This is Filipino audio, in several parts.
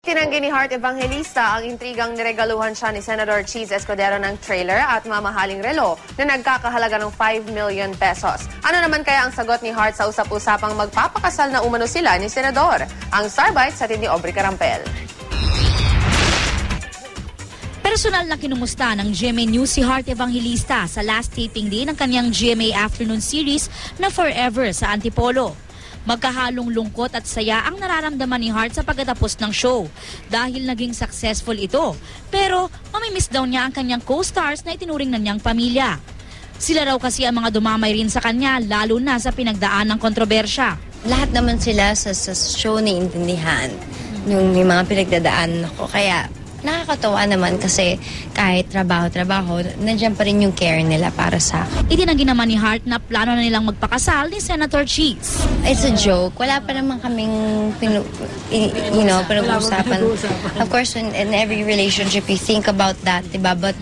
Tinanggi ni Heart Evangelista ang intrigang niregaluhan siya ni Senator Cheese Escudero ng trailer at mamahaling relo na nagkakahalaga ng 5 million pesos. Ano naman kaya ang sagot ni Heart sa usap-usapang magpapakasal na umano sila ni Senador? Ang Starbite sa ni Aubrey Carampel. Personal na kinumusta ng GMA News si Heart Evangelista sa last taping din ng kanyang GMA Afternoon Series na Forever sa Antipolo. Magkahalong lungkot at saya ang nararamdaman ni Heart sa pagkatapos ng show dahil naging successful ito. Pero mamimiss daw niya ang kanyang co-stars na itinuring na niyang pamilya. Sila raw kasi ang mga dumamay rin sa kanya lalo na sa pinagdaan ng kontrobersya. Lahat naman sila sa show na intindihan yung may mga pinagdadaan ako. Kaya nakakatawa naman kasi kahit trabaho, nandiyan pa rin yung care nila para sa akin. Itinanggi naman ni Heart na plano na nilang magpakasal ni Senator Cheese. It's a joke. Wala pa naman kaming pinag-uusapan. Of course, in every relationship, you think about that, diba? But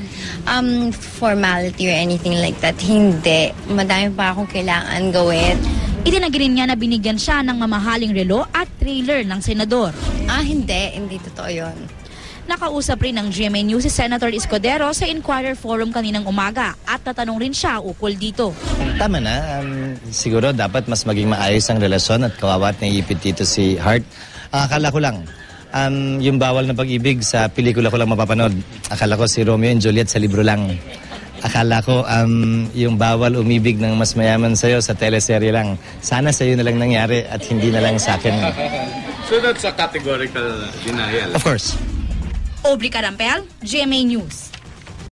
formality or anything like that, hindi. Madami pa akong kailangan gawin. Itinanggi rin niya na binigyan siya ng mamahaling relo at trailer ng senador. Hindi totoo yun. Nakausap rin ng GMA News si Senator Escudero sa Inquirer Forum kaninang umaga at tatanong rin siya ukol dito. Tama na. Siguro dapat mas maging maayos ang relasyon at kawawa at naiipit dito si Heart. Akala ko lang, yung bawal na pag-ibig sa pelikula ko lang mapapanood. Akala ko si Romeo and Juliet sa libro lang. Akala ko yung bawal umibig ng mas mayaman sa'yo sa teleserye lang. Sana sa'yo na lang nangyari at hindi na lang sa akin. So that's a categorical denial? Of course. Aubrey Carampel, GMA News.